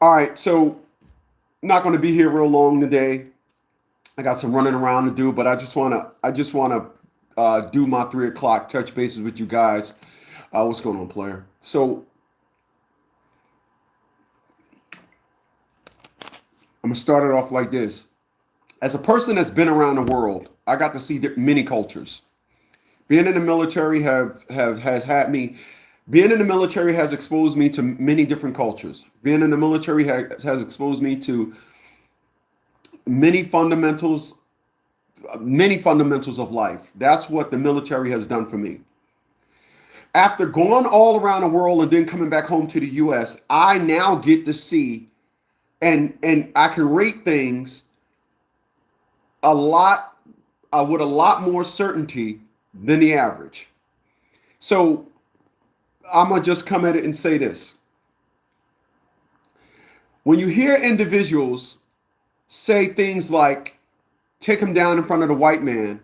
All right, so not going to be here real long today. I got some running around to do, but I just wanna do my 3 o'clock touch bases with you guys. What's going on, player? So I'm gonna start it off like this. As a person that's been around the world, I got to see many cultures. Being in the military have has had me. Being in the military has exposed me to many different cultures. Being in the military has exposed me to many fundamentals many fundamentals of life. That's what the military has done for me. After going all around the world and then coming back home to the US, I now get to see and I can rate things a lot with a lot more certainty than the average. So I'm gonna just come at it and say this. When you hear individuals say things like take him down in front of the white man,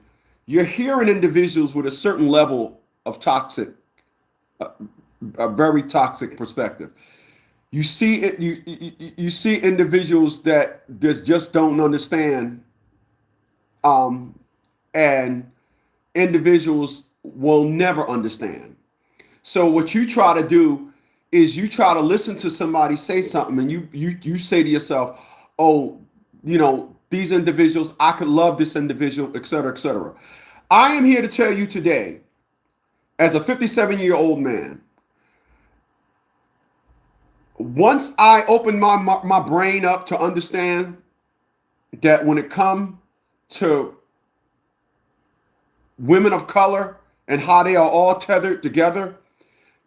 you're hearing individuals with a certain level of toxic, a, a very toxic perspective. You see it. You see individuals that just don't understand, um, and individuals will never understand. So what you try to do is you try to listen to somebody say something, and you say to yourself, "Oh, these individuals, I could love this individual, et cetera, et cetera." I am here to tell you today, as a 57-year-old man, once I open my brain up to understand that when it comes to women of color and how they are all tethered together,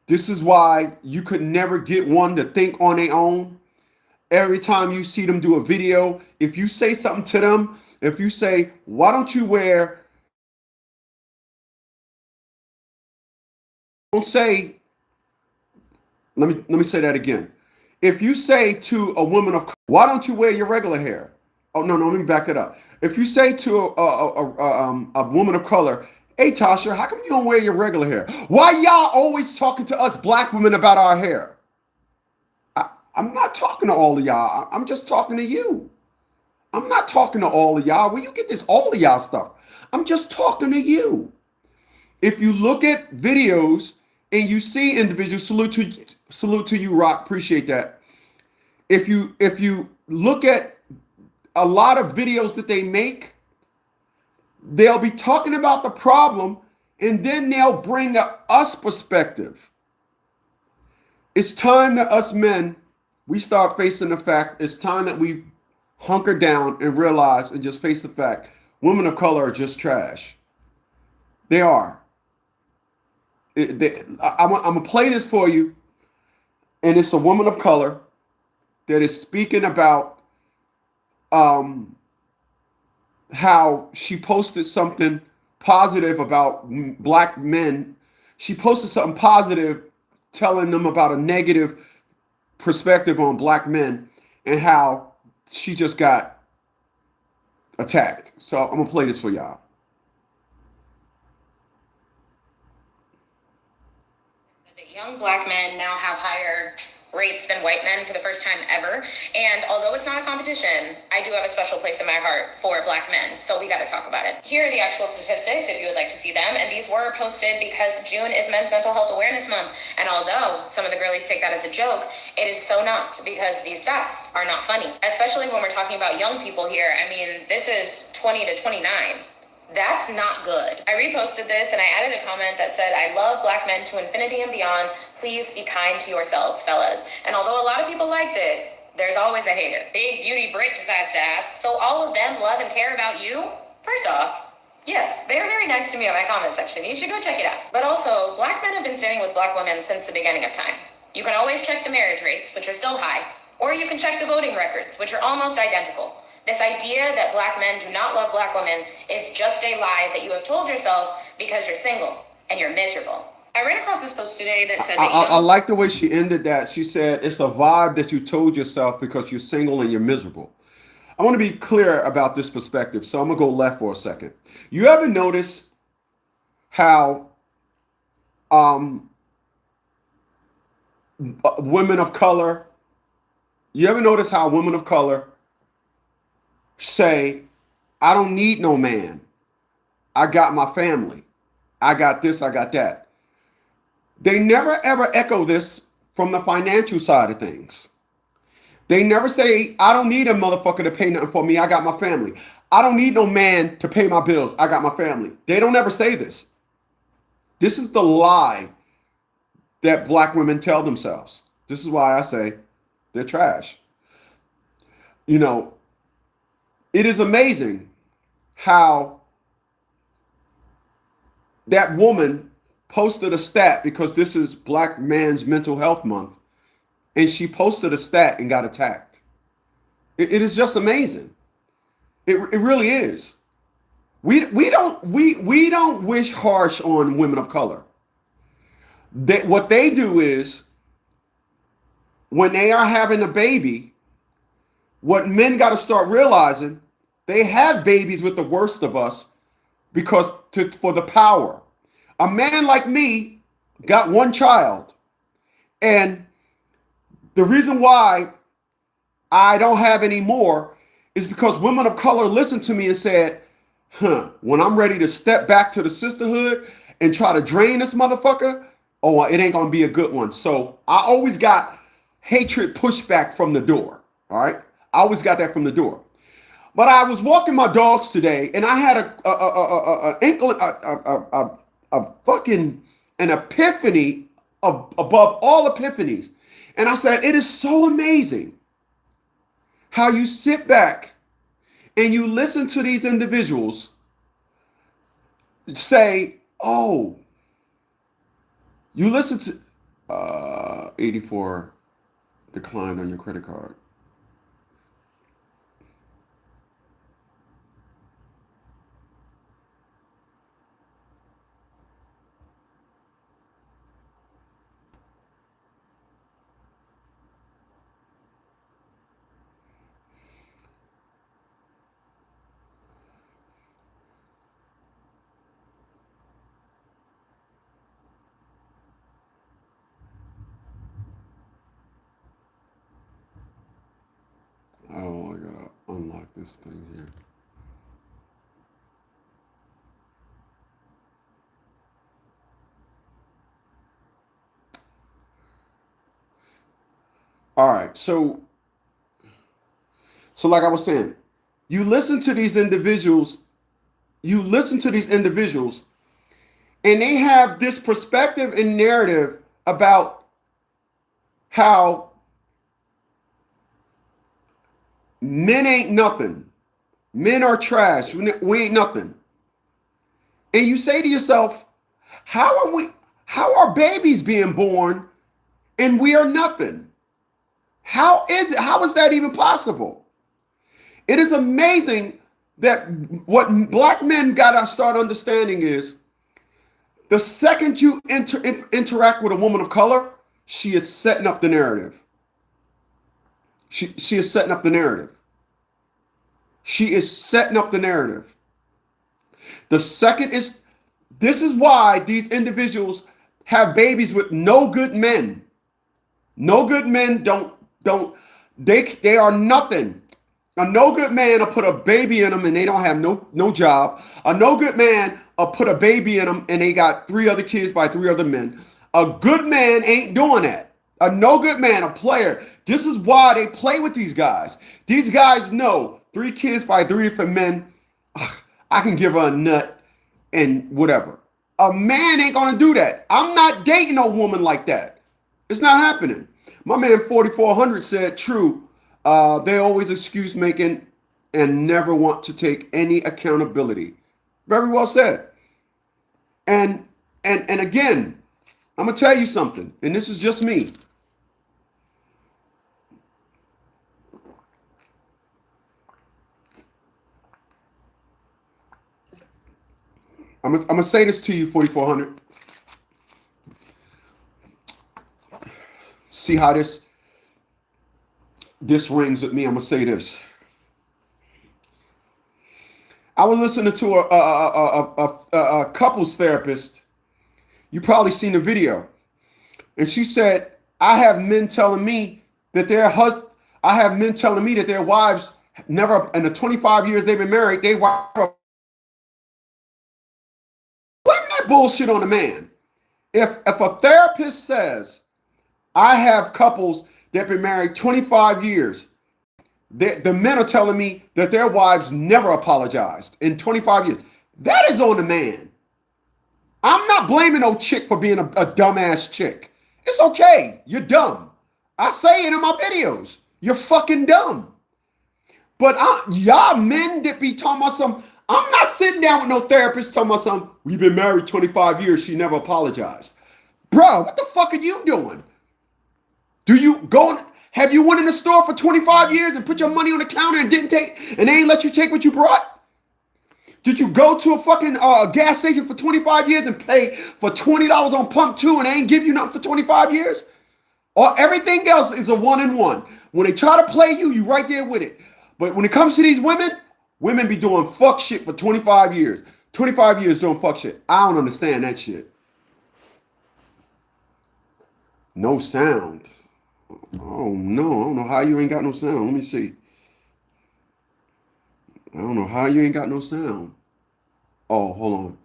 this is why you could never get one to think on their own. Every time you see them do a video, if you say something to them, if you say, why don't you wear, don't say, let me say that again. If you say to a woman of, why don't you wear your regular hair? Oh, no, let me back it up. If you say to a woman of color, hey, Tasha, how come you don't wear your regular hair? Why y'all always talking to us black women about our hair? I'm not talking to all of y'all. I'm just talking to you. I'm not talking to all of y'all. Where you get this all of y'all stuff? I'm just talking to you. If you look at videos and you see individuals, salute to you, Rock. Appreciate that. If you look at a lot of videos that they make, they'll be talking about the problem and then they'll bring up us perspective. It's time that us men, we start facing the fact. It's time that we hunker down and realize and just face the fact women of color are just trash. They are. I'm going to play this for you, and it's a woman of color that is speaking about how she posted something positive about black men. She posted something positive telling them about a negative perspective on black men and how she just got attacked. So I'm gonna play this for y'all. Young black men now have higher rates than white men for the first time ever. And although it's not a competition, I do have a special place in my heart for black men. So we got to talk about it. Here are the actual statistics if you would like to see them. And these were posted because June is Men's Mental Health Awareness Month. And although some of the girlies take that as a joke, it is so not, because these stats are not funny, especially when we're talking about young people here. I mean, this is 20 to 29. That's not good. I reposted this and I added a comment that said, I love black men to infinity and beyond. Please be kind to yourselves, fellas. And although a lot of people liked it, there's always a hater. Big Beauty Brit decides to ask, so all of them love and care about you? First off, yes, they are very nice to me in my comment section. You should go check it out. But also, black men have been standing with black women since the beginning of time. You can always check the marriage rates, which are still high, or you can check the voting records, which are almost identical. This idea that black men do not love black women is just a lie that you have told yourself because you're single and you're miserable. I ran across this post today that said I like the way she ended that. She said it's a vibe that you told yourself because you're single and you're miserable. I want to be clear about this perspective, so I'm gonna go left for a second. You ever notice how women of color You ever notice how women of color say, I don't need no man. I got my family. I got this, I got that. They never ever echo this from the financial side of things. They never say, I don't need a motherfucker to pay nothing for me. I got my family. I don't need no man to pay my bills. I got my family. They don't ever say this. This is the lie that black women tell themselves. This is why I say they're trash. You know, it is amazing how that woman posted a stat, because this is Black Man's Mental Health Month, and she posted a stat and got attacked. It is just amazing. It really is. We don't wish harsh on women of color. What they do is, when they are having a baby, what men got to start realizing, they have babies with the worst of us because for the power. A man like me got one child, and the reason why I don't have any more is because women of color listened to me and said, when I'm ready to step back to the sisterhood and try to drain this motherfucker, oh, it ain't gonna be a good one. So I always got hatred pushback from the door. All right, I always got that from the door. But I was walking my dogs today, and I had an epiphany above all epiphanies. And I said, it is so amazing how you sit back and you listen to these individuals say, oh, you listen to 84 declined on your credit card. Oh, I gotta unlock this thing here. All right, so like I was saying, you listen to these individuals, and they have this perspective and narrative about how men ain't nothing. Men are trash. We ain't nothing. And you say to yourself, how are babies being born and we are nothing? How is that even possible? It is amazing that what black men gotta start understanding is, the second you interact with a woman of color, she is setting up the narrative. She is setting up the narrative. She is setting up the narrative. The second is, this is why these individuals have babies with no good men. No good men they are nothing. A no good man will put a baby in them and they don't have no job. A no good man will put a baby in them and they got 3 other kids by 3 other men. A good man ain't doing that. A no good man, a player. This is why they play with these guys. These guys know 3 kids by 3 different men. I can give her a nut and whatever. A man ain't gonna do that. I'm not dating a woman like that. It's not happening. My man 4400 said, true. They always excuse making and never want to take any accountability. Very well said. And again, I'm gonna tell you something, and this is just me. I'm gonna say this to you, 4400. See how this rings with me. I'm gonna say this. I was listening to a couples therapist. You probably seen the video, and she said, "I have men telling me that I have men telling me that their wives never, in the 25 years they've been married, they wife. Blame that bullshit on the man. If a therapist says, I have couples that have been married 25 years, the men are telling me that their wives never apologized in 25 years. That is on the man. I'm not blaming no chick for being a dumbass chick. It's okay. You're dumb. I say it in my videos. You're fucking dumb. But y'all men that be talking about some, I'm not sitting down with no therapist talking about some, we've been married 25 years, she never apologized. Bro, what the fuck are you doing? Do you go, have you went in the store for 25 years and put your money on the counter and they ain't let you take what you brought? Did you go to a fucking gas station for 25 years and pay for $20 on pump 2 and they ain't give you nothing for 25 years? Or everything else is a one-and-one. When they try to play you, you right there with it. But when it comes to these women be doing fuck shit for 25 years. 25 years doing fuck shit. I don't understand that shit. No sound. Oh no, I don't know how you ain't got no sound. Let me see. I don't know how you ain't got no sound. Oh, hold on.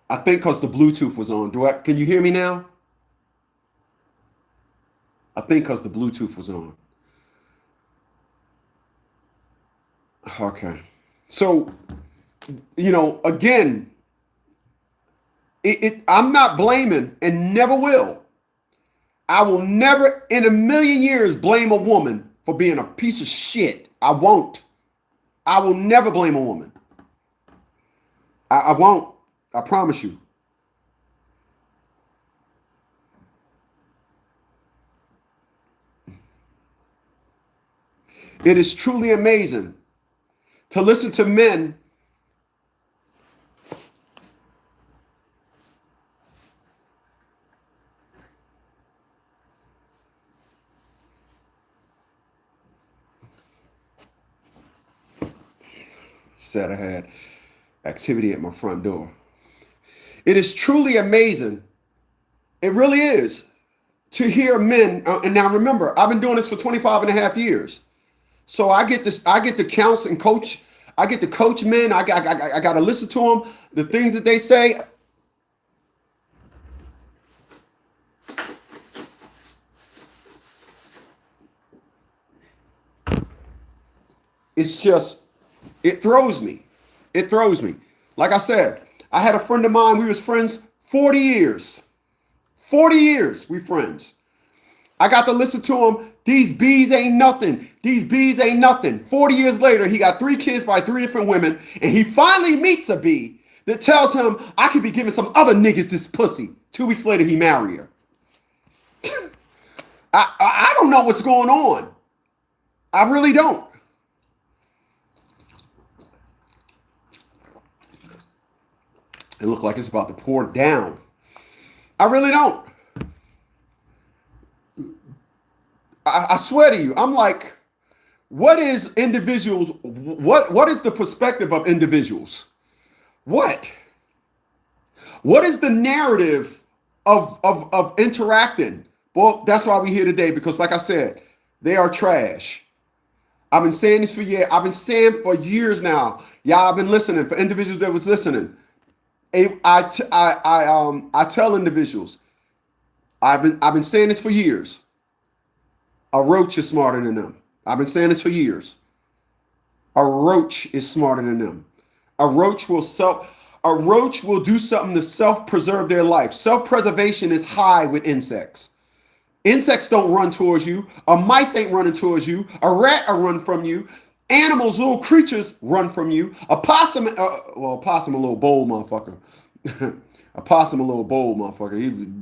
I think because the Bluetooth was on. Can you hear me now? I think because the Bluetooth was on. Okay. So, again, I'm not blaming and never will. I will never in a million years blame a woman for being a piece of shit. I won't. I will never blame a woman. I won't. I promise you. It is truly amazing to listen to men said I had activity at my front door. It is truly amazing. It really is to hear men. And now remember, I've been doing this for 25 and a half years. So I get to counsel and coach. I get to coach men. I got to listen to them, the things that they say. It's just, it throws me. It throws me. Like I said, I had a friend of mine. We was friends 40 years. 40 years we friends. I got to listen to him. These bees ain't nothing. These bees ain't nothing. 40 years later, he got 3 kids by 3 different women. And he finally meets a bee that tells him, I could be giving some other niggas this pussy. 2 weeks later, he married her. I don't know what's going on. I really don't. It looked like it's about to pour down. I really don't. I swear to you, I'm like, what is individuals? What is the perspective of individuals? What is the narrative of interacting? Well, that's why we're here today, because like I said, they are trash. I've been saying this for years. I've been saying for years now. Y'all have been listening. For individuals that was listening, I tell individuals, I've been saying this for years. A roach is smarter than them. I've been saying this for years. A roach is smarter than them. A roach will do something to self-preserve their life. Self-preservation is high with insects. Insects don't run towards you. A mice ain't running towards you. A rat will run from you. Animals, little creatures run from you. A possum, a little bold motherfucker. A possum, a little bold motherfucker.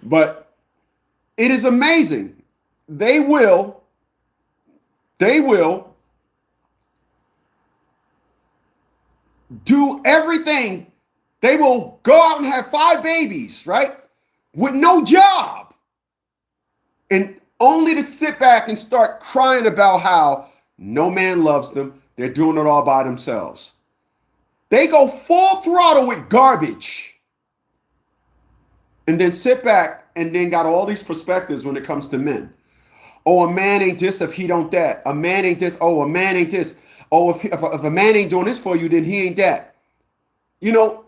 But it is amazing. They will do everything. They will go out and have 5 babies, right? With no job. And only to sit back and start crying about how no man loves them. They're doing it all by themselves. They go full throttle with garbage and then sit back and then got all these perspectives when it comes to men. Oh, a man ain't this if he don't that. A man ain't this. Oh, a man ain't this. Oh, if a man ain't doing this for you, then he ain't that. You know,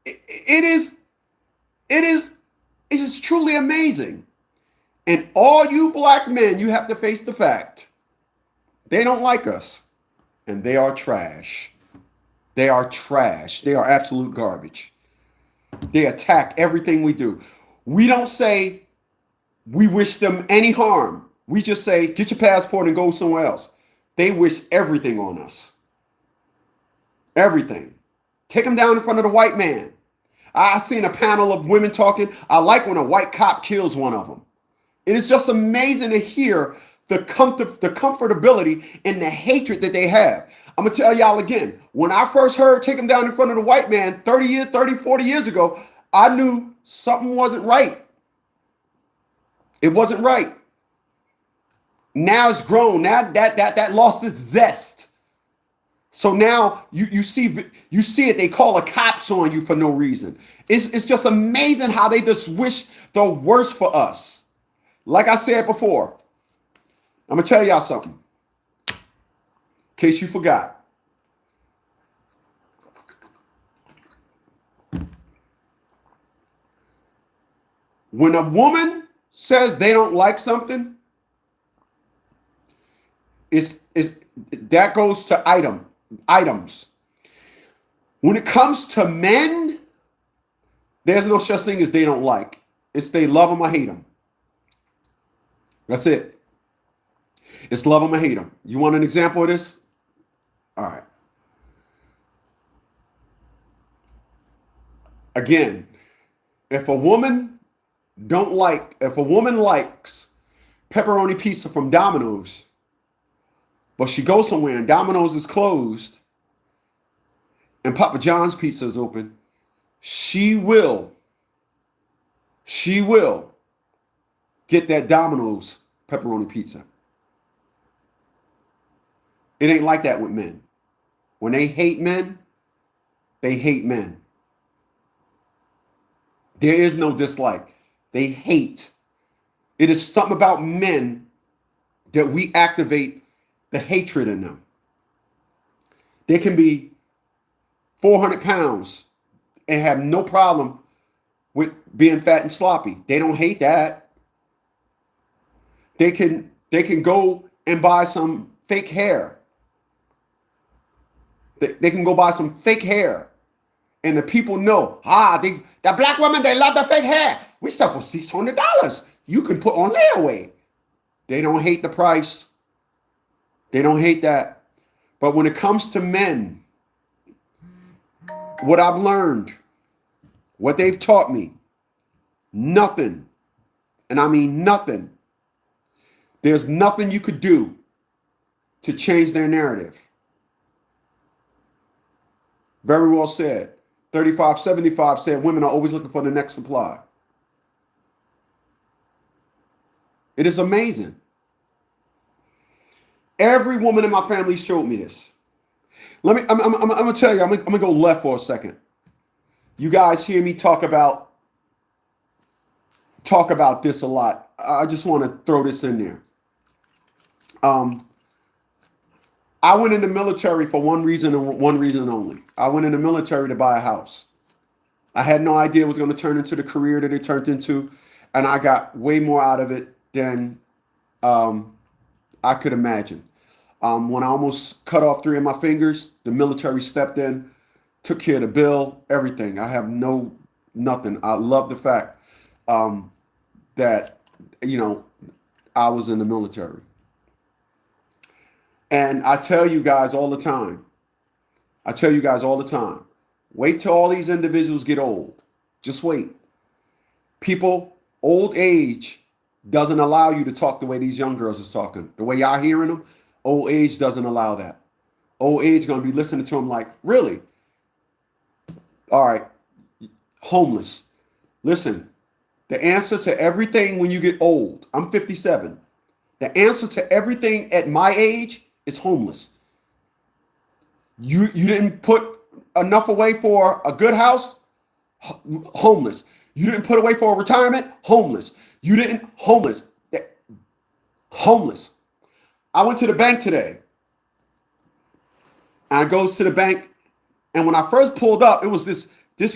it is truly amazing. And all you black men, you have to face the fact they don't like us, and they are trash. They are trash. They are absolute garbage. They attack everything we do. We don't say we wish them any harm. We just say, get your passport and go somewhere else. They wish everything on us. Everything. Take them down in front of the white man. I seen a panel of women talking. I like when a white cop kills one of them. It is just amazing to hear the comfortability and the hatred that they have. I'm going to tell y'all again, when I first heard take them down in front of the white man 40 years ago, I knew something wasn't right. It wasn't right. Now it's grown. Now that lost its zest. So now you see it. They call the cops on you for no reason. It's just amazing how they just wish the worst for us. Like I said before, I'm gonna tell y'all something. In case you forgot. When a woman says they don't like something, that goes to items. When it comes to men, there's no such thing as they don't like. It's they love them or hate them. That's it. It's love them or hate them. You want an example of this? All right. Again, if a woman likes pepperoni pizza from Domino's, but she goes somewhere and Domino's is closed and Papa John's pizza is open, she will get that Domino's pepperoni pizza. It ain't like that with men. When they hate men, they hate men. There is no dislike. They hate. It is something about men that we activate the hatred in them. They can be 400 pounds and have no problem with being fat and sloppy. They don't hate that. They can go and buy some fake hair. They can go buy some fake hair. And the people know, the black women, they love the fake hair. We sell for $600. You can put on layaway. They don't hate the price. They don't hate that. But when it comes to men, what I've learned, what they've taught me, nothing, and I mean nothing. There's nothing you could do to change their narrative. Very well said. 3575 said women are always looking for the next supply. It is amazing. Every woman in my family showed me this. I'm gonna tell you, I'm gonna go left for a second. You guys hear me talk about this a lot. I just want to throw this in there. I went in the military for one reason and one reason only. I went in the military to buy a house. I had no idea it was going to turn into the career that it turned into, and I got way more out of it than I could imagine. When I almost cut off 3 of my fingers, the military stepped in, took care of the bill, everything. I have nothing. I love the fact that, I was in the military. And I tell you guys all the time, wait till all these individuals get old. Just wait. People, old age doesn't allow you to talk the way these young girls are talking. The way y'all hearing them, old age doesn't allow that. Old age going to be listening to them like, really? All right, homeless. Listen, the answer to everything when you get old, I'm 57. The answer to everything at my age is homeless. You didn't put enough away for a good house, homeless. You didn't put away for a retirement, homeless. You didn't homeless. Homeless. I went to the bank today. And I goes to the bank, and when I first pulled up, it was this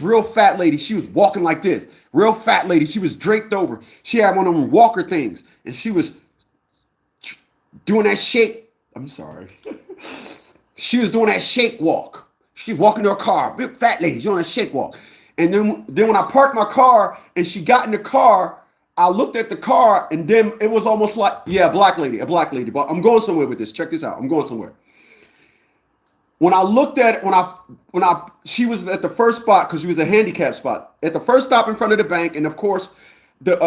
real fat lady. She was walking like this. Real fat lady. She was draped over. She had one of them walker things, and she was doing that shake. I'm sorry. She was doing that shake walk. She walking to her car. Big fat lady doing that shake walk. And then when I parked my car and she got in the car, I looked at the car, and then it was almost like, yeah, a black lady. But I'm going somewhere with this. Check this out. I'm going somewhere. When I looked at it, she was at the first spot because she was a handicap spot at the first stop in front of the bank, and of course, there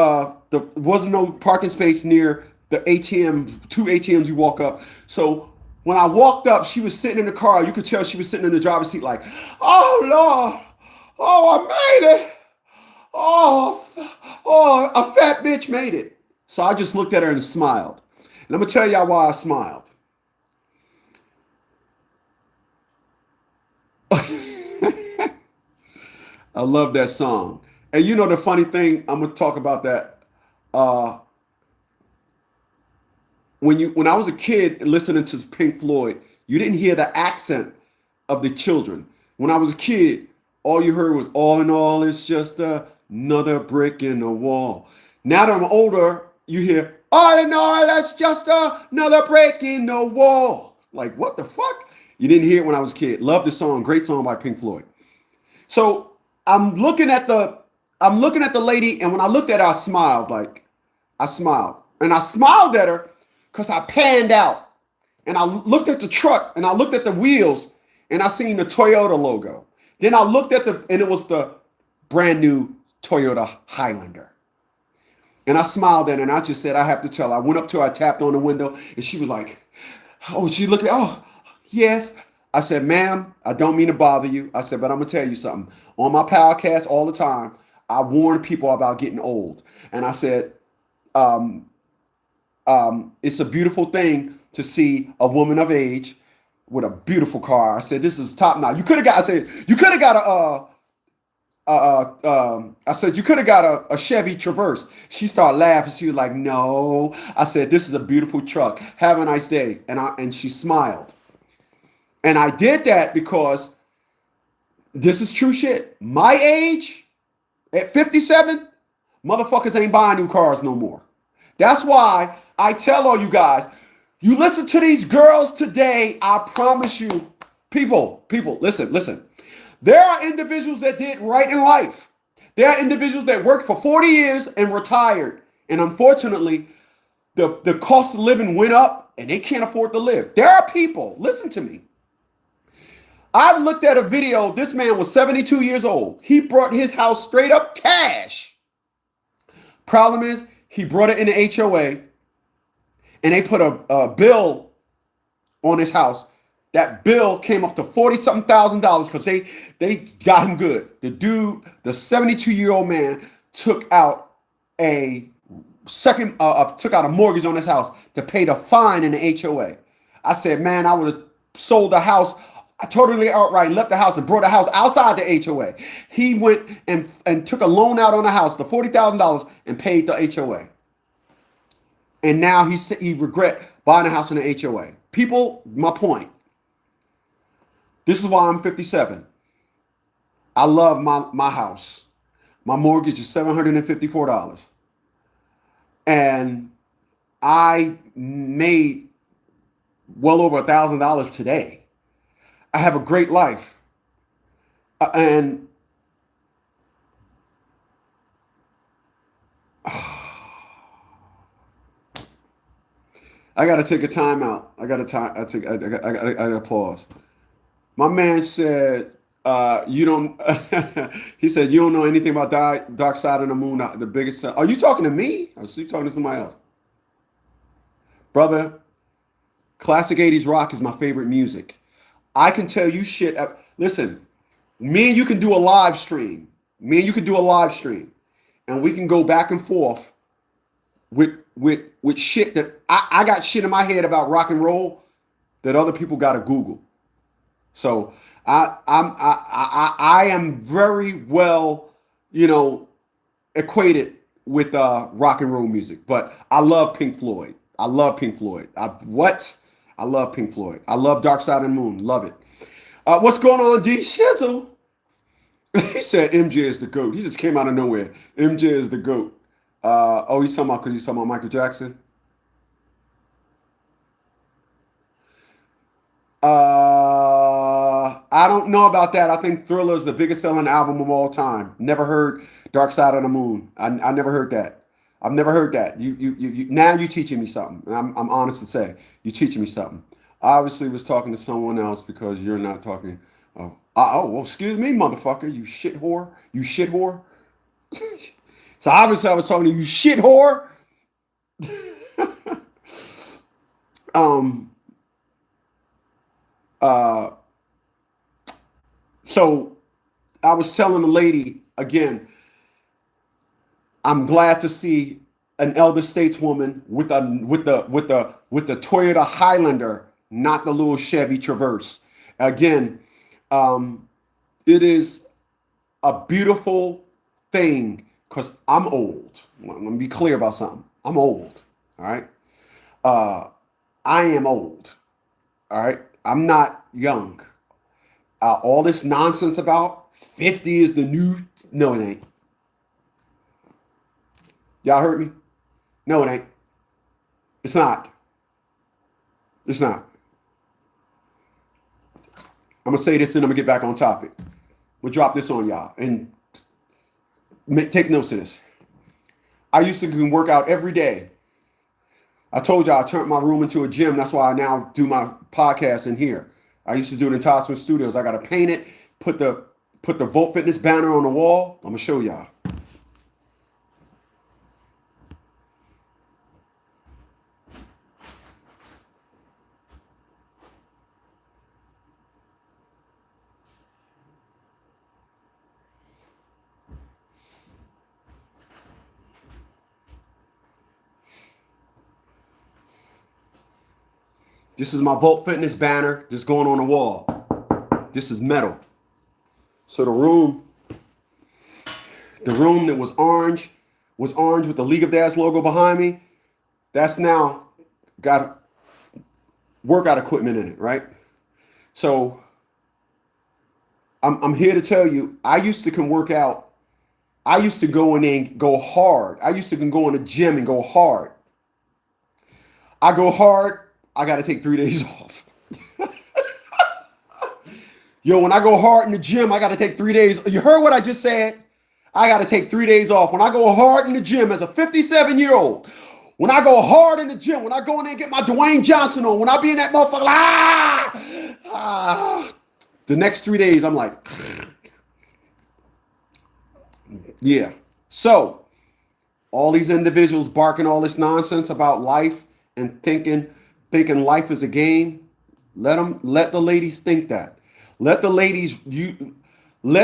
wasn't no parking space near the ATM. 2 ATMs you walk up. So when I walked up, she was sitting in the car. You could tell she was sitting in the driver's seat, like, "Oh Lord, oh I made it, oh a fat bitch made it." So I just looked at her and smiled, and I'm gonna tell y'all why I smiled. I love that song. And you know the funny thing, I'm gonna talk about that. When I was a kid listening to Pink Floyd, you didn't hear the accent of the children. When I was a kid, all you heard was "all in all, it's just another brick in the wall." Now that I'm older, you hear "all in all, that's just another brick in the wall." Like, what the fuck? You didn't hear it when I was a kid. Love the song. Great song by Pink Floyd. So I'm looking at the lady, and when I looked at her, I smiled. And I smiled at her because I panned out, and I looked at the truck, and I looked at the wheels, and I seen the Toyota logo. Then I looked at and it was the brand new Toyota Highlander. And I smiled at her, and I just said, I have to tell her. I went up to her, I tapped on the window, and she was like, oh, she looked at me, oh, yes. I said, ma'am, I don't mean to bother you. I said, but I'm going to tell you something. On my podcast all the time, I warn people about getting old. And I said, it's a beautiful thing to see a woman of age with a beautiful car. I said, this is top notch. You could have got a Chevy Traverse. She started laughing. She was like, no. I said, this is a beautiful truck. Have a nice day. And she smiled. And I did that because this is true shit. My age, at 57, motherfuckers ain't buying new cars no more. That's why I tell all you guys, you listen to these girls today, I promise you, people, listen. There are individuals that did right in life. There are individuals that worked for 40 years and retired. And unfortunately, the cost of living went up and they can't afford to live. There are people, listen to me. I've looked at a video. This man was 72 years old. He brought his house straight up cash. Problem is, he brought it in the HOA and they put a bill on his house. That bill came up to $40-something thousand because they got him good. The 72-year-old man took out a mortgage on his house to pay the fine in the HOA. I said, man, I would have sold the house. I totally outright left the house and brought a house outside the HOA. He went and took a loan out on the house, the $40,000, and paid the HOA. And now he regret buying a house in the HOA. People, my point. This is why I'm 57. I love my house. My mortgage is $754. And I made well over $1,000 today. I have a great life. And I got to take a time out. I got to pause. My man said, you don't, he said, you don't know anything about Dark Side of the Moon, the biggest. Are you talking to me? Or are you talking to somebody else? Brother, classic 80s rock is my favorite music. I can tell you shit. Listen, me and you can do a live stream. And we can go back and forth with shit that I got shit in my head about rock and roll that other people got to Google. So I am very well, you know, equated with rock and roll music. But I love Pink Floyd. I love Pink Floyd. I love Pink Floyd. I love Dark Side of the Moon. Love it. What's going on, D Shizzle? He said MJ is the GOAT. He just came out of nowhere. MJ is the GOAT. Oh, he's talking about because he's talking about Michael Jackson. I don't know about that. I think Thriller is the biggest selling album of all time. Never heard Dark Side of the Moon. I never heard that. I've never heard that. Now you're teaching me something. And I'm honest to say, you're teaching me something. I obviously was talking to someone else because you're not talking. Well, excuse me, motherfucker. You shit whore. You shit whore. So obviously I was talking to you, shit whore. um. Uh. So I was telling the lady again. I'm glad to see an elder stateswoman with the Toyota Highlander, not the little Chevy Traverse. Again, it is a beautiful thing because I'm old. Let me be clear about something. I'm old. All right. I am old. All right. I'm not young. All this nonsense about 50 is the new. No, it ain't. Y'all heard me? No, it ain't. It's not. It's not. I'm going to say this and I'm going to get back on topic. We'll drop this on y'all and take notes of this. I used to work out every day. I told y'all I turned my room into a gym. That's why I now do my podcast in here. I used to do it in Todd Smith Studios. I got to paint it, put the Volt Fitness banner on the wall. I'm going to show y'all. This is my Volt Fitness banner just going on the wall. This is metal. So the room that was orange with the League of Dads logo behind me. That's now got workout equipment in it, right? So I'm here to tell you, I used to can work out. I used to go in and go hard. I used to can go in the gym and go hard. I go hard. I got to take 3 days off. Yo, when I go hard in the gym, I got to take 3 days. You heard what I just said? I got to take 3 days off. When I go hard in the gym as a 57-year-old, when I go hard in the gym, when I go in there and get my Dwayne Johnson on, when I be in that motherfucker, the next 3 days, I'm like, yeah. So, all these individuals barking all this nonsense about life and thinking life is a game. Let the ladies think that. Let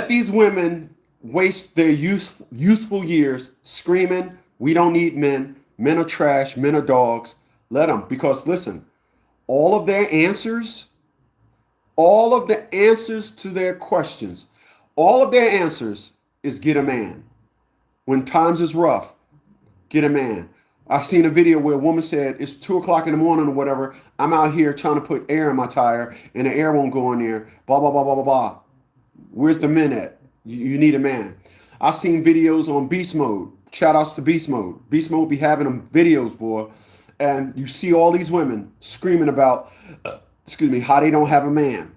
these women waste their youthful years screaming, we don't need men. Men are trash. Men are dogs. Let them. Because listen, all of the answers to their questions, all of their answers is get a man. When times is rough, get a man. I seen a video where a woman said, it's 2 o'clock in the morning or whatever. I'm out here trying to put air in my tire and the air won't go in there. Blah, blah, blah, blah, blah, blah. Where's the men at? You need a man. I seen videos on Beast Mode. Shout outs to Beast Mode. Beast Mode be having them videos, boy. And you see all these women screaming about, how they don't have a man.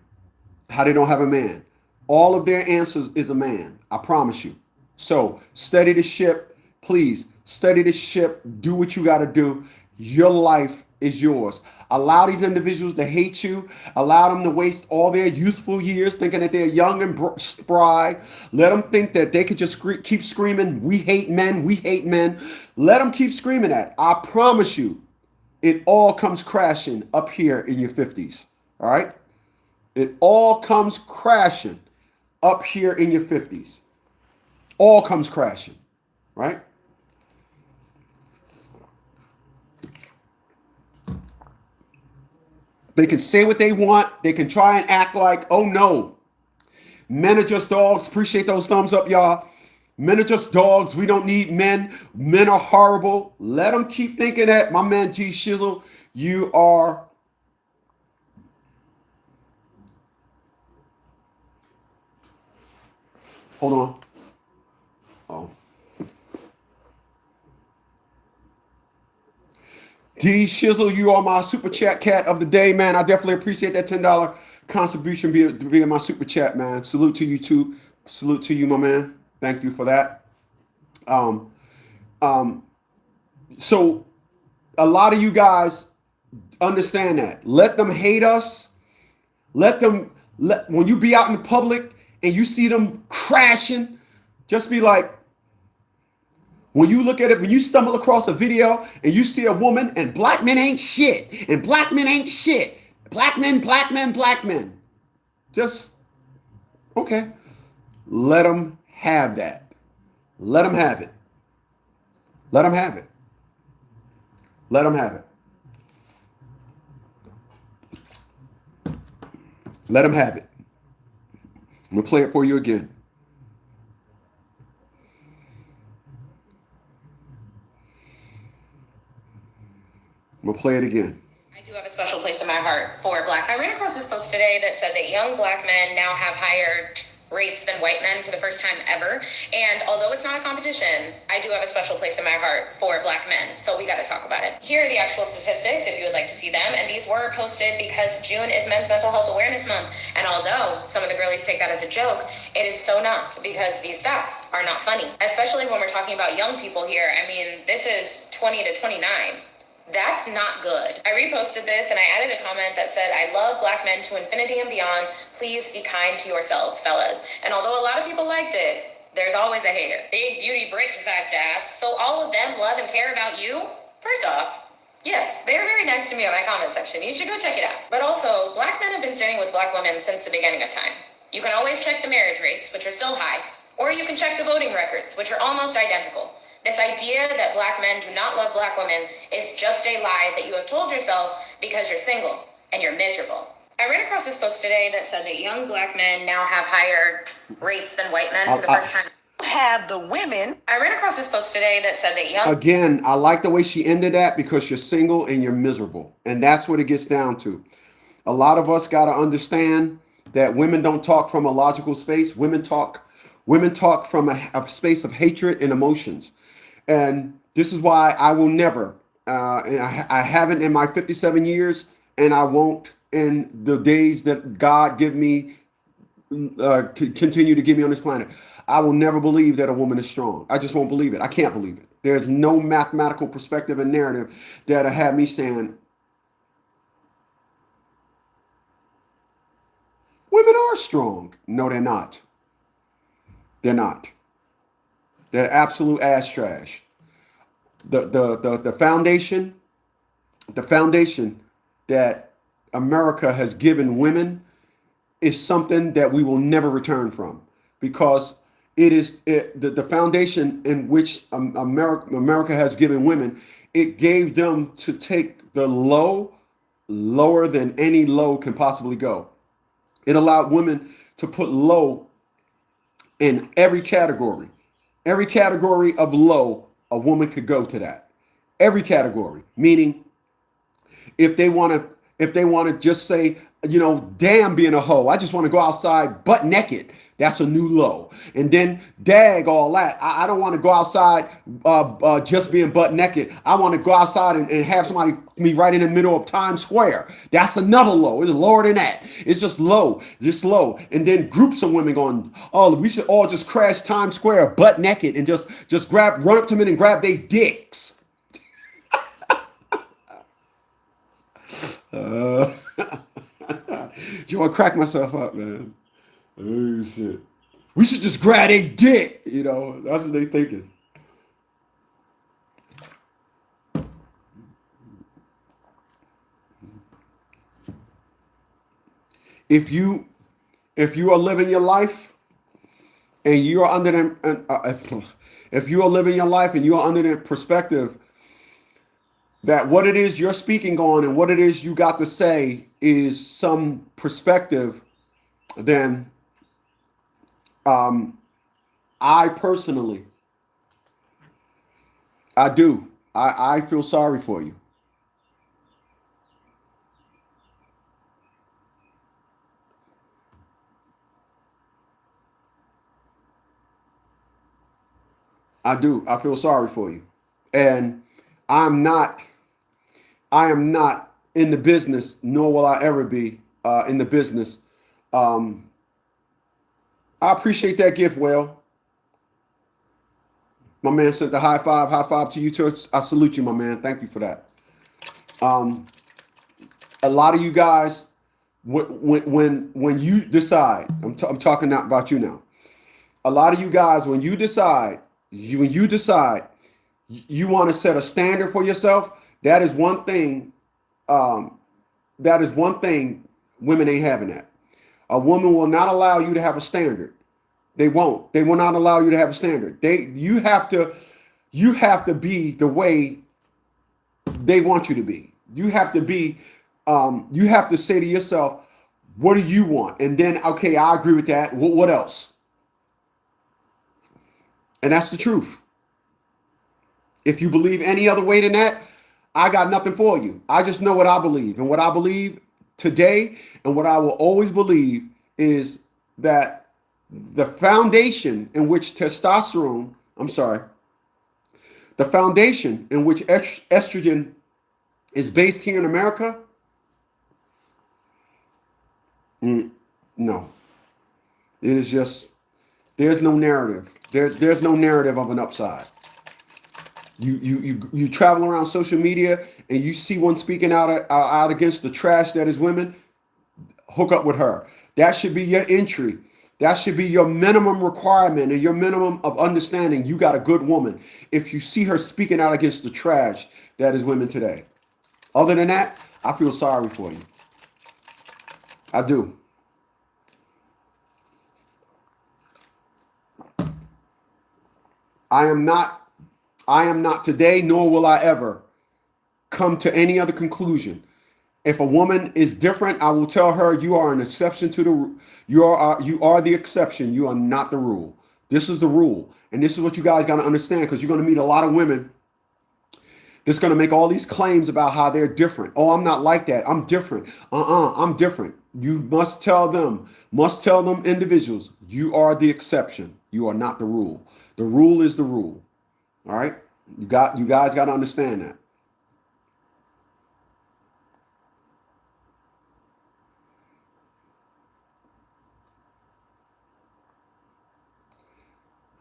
How they don't have a man. All of their answers is a man. I promise you. So steady the ship, please. Study the ship. Do what you got to do. Your life is yours. Allow these individuals to hate you. Allow them to waste all their youthful years thinking that they're young and spry. Let them think that they could just keep screaming, we hate men, we hate men. Let them keep screaming that. I promise you, it all comes crashing up here in your 50s. All right? It all comes crashing up here in your 50s. All comes crashing. Right? They can say what they want. They can try and act like, oh no, men are just dogs. Appreciate those thumbs up, y'all. Men are just dogs. We don't need men. Men are horrible. Let them keep thinking that. My man G Shizzle, you are. Hold on. Oh. D Shizzle, you are my super chat cat of the day, man. I definitely appreciate that $10 contribution via my super chat, man. Salute to you too. Salute to you, my man. Thank you for that. So a lot of you guys understand that. Let them hate us. When you be out in the public and you see them crashing, just be like, when you look at it, when you stumble across a video and you see a woman and black men ain't shit, and black men ain't shit, black men, black men, black men, just, okay, let them have that. Let them have it. Let them have it. Let them have it. Let them have it. I'm going to play it for you again. We'll play it again. I do have a special place in my heart for black. I ran across this post today that said that young black men now have higher rates than white men for the first time ever. And although it's not a competition, I do have a special place in my heart for black men. So we got to talk about it. Here are the actual statistics if you would like to see them. And these were posted because June is Men's Mental Health Awareness Month. And although some of the girlies take that as a joke, it is so not, because these stats are not funny, especially when we're talking about young people here. I mean, this is 20 to 29. That's not good. I reposted this and I added a comment that said, I love black men to infinity and beyond. Please be kind to yourselves, fellas. And although a lot of people liked it, there's always a hater. Big Beauty Brick decides to ask, so all of them love and care about you? First off, yes, they're very nice to me on my comment section. You should go check it out. But also, black men have been standing with black women since the beginning of time. You can always check the marriage rates, which are still high, or you can check the voting records, which are almost identical. This idea that black men do not love black women is just a lie that you have told yourself because you're single and you're miserable. I ran across this post today that said that young black men now have higher rates than white men for the first time. Have the women. I ran across this post today that said that young. Again, I like the way she ended that, because you're single and you're miserable. And that's what it gets down to. A lot of us got to understand that women don't talk from a logical space. Women talk from a space of hatred and emotions. And this is why I will never, and I haven't in my 57 years, and I won't in the days that God give me, continue to give me on this planet. I will never believe that a woman is strong. I just won't believe it. I can't believe it. There's no mathematical perspective and narrative that'll have me saying, women are strong. No, they're not. They're not. They're absolute ass trash. The foundation that America has given women is something that we will never return from, because the foundation in which America has given women. It gave them to take the lower than any low can possibly go. It allowed women to put low in every category. Every category of low, a woman could go to that. Every category, meaning if they want to just say, damn being a hoe, I just want to go outside butt naked. That's a new low. And then dag all that. I don't want to go outside just being butt naked. I want to go outside and have somebody me right in the middle of Times Square. That's another low. It's lower than that. It's just low. And then groups of women going, oh, we should all just crash Times Square butt naked and just run up to men and grab their dicks. You want to crack myself up, man. Oh, shit. We should just grab a dick. That's what they thinking. If you are living your life and you are under the, if you are living your life and you are under the perspective that what it is you're speaking on and what it is you got to say is some perspective, then I personally, I do. I feel sorry for you. I do. I feel sorry for you. And I'm not, I am not in the business, nor will I ever be in the business. Um, I appreciate that gift, Well. My man sent the high five to you too. I salute you, my man. Thank you for that. Um, a lot of you guys, when you decide, I'm talking not about you now. A lot of you guys, when you decide, you want to set a standard for yourself. That is one thing. Um, that is one thing women ain't having that. A woman will not allow you to have a standard. They won't. They will not allow you to have a standard. You have to be the way they want you to be. You have to be. You have to say to yourself, "What do you want?" And then, okay, I agree with that. What else? And that's the truth. If you believe any other way than that, I got nothing for you. I just know what I believe, and what I believe today, and what I will always believe is that the foundation in which testosterone, I'm sorry, the foundation in which estrogen is based here in America, no. It is just, there's no narrative. There's no narrative of an upside. You travel around social media and you see one speaking out against the trash that is women, hook up with her. That should be your entry. That should be your minimum requirement and your minimum of understanding. You got a good woman if you see her speaking out against the trash that is women today. Other than that, I feel sorry for you. I do. I am not today, nor will I ever come to any other conclusion. If a woman is different, I will tell her you are an exception to the you are the exception. You are not the rule. This is the rule, and this is what you guys got to understand, because you're going to meet a lot of women that's going to make all these claims about how they're different. Oh, I'm not like that. I'm different. I'm different. You must tell them individuals, you are the exception. You are not the rule. The rule is the rule. All right? You guys got to understand that.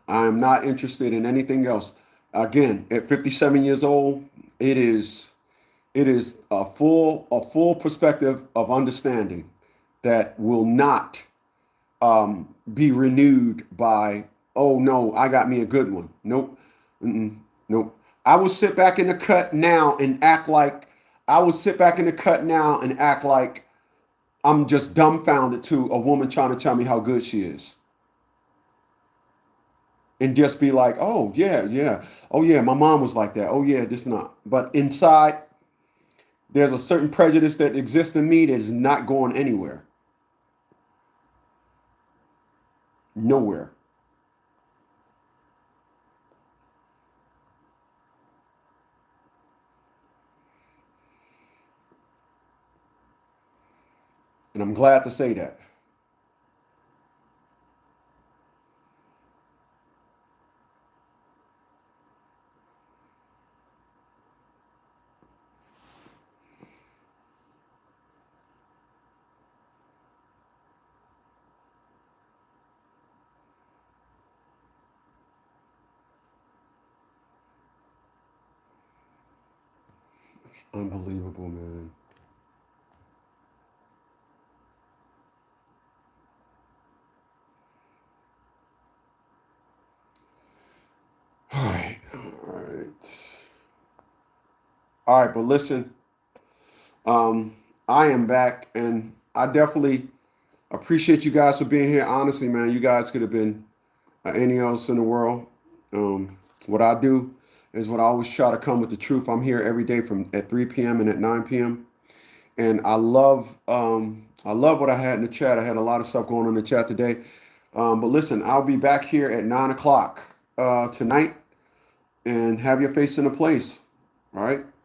I am not interested in anything else. Again, at 57 years old, it is a full perspective of understanding that will not be renewed by, oh no, I got me a good one. Nope. Nope. I will sit back in the cut now and act like I'm just dumbfounded to a woman trying to tell me how good she is. And just be like, oh yeah. Oh yeah, my mom was like that. Oh yeah, just not. But inside, there's a certain prejudice that exists in me that is not going anywhere. Nowhere. And I'm glad to say that. It's unbelievable, man. All right. All right. All right, but listen, um, I am back, and I definitely appreciate you guys for being here. Honestly, man, you guys could have been any else in the world. What I do is what I always try to come with the truth. I'm here every day from at 3 p.m. and at 9 p.m. And I love what I had in the chat. I had a lot of stuff going on in the chat today. But listen, I'll be back here at 9 o'clock tonight, and have your face in a place. All right.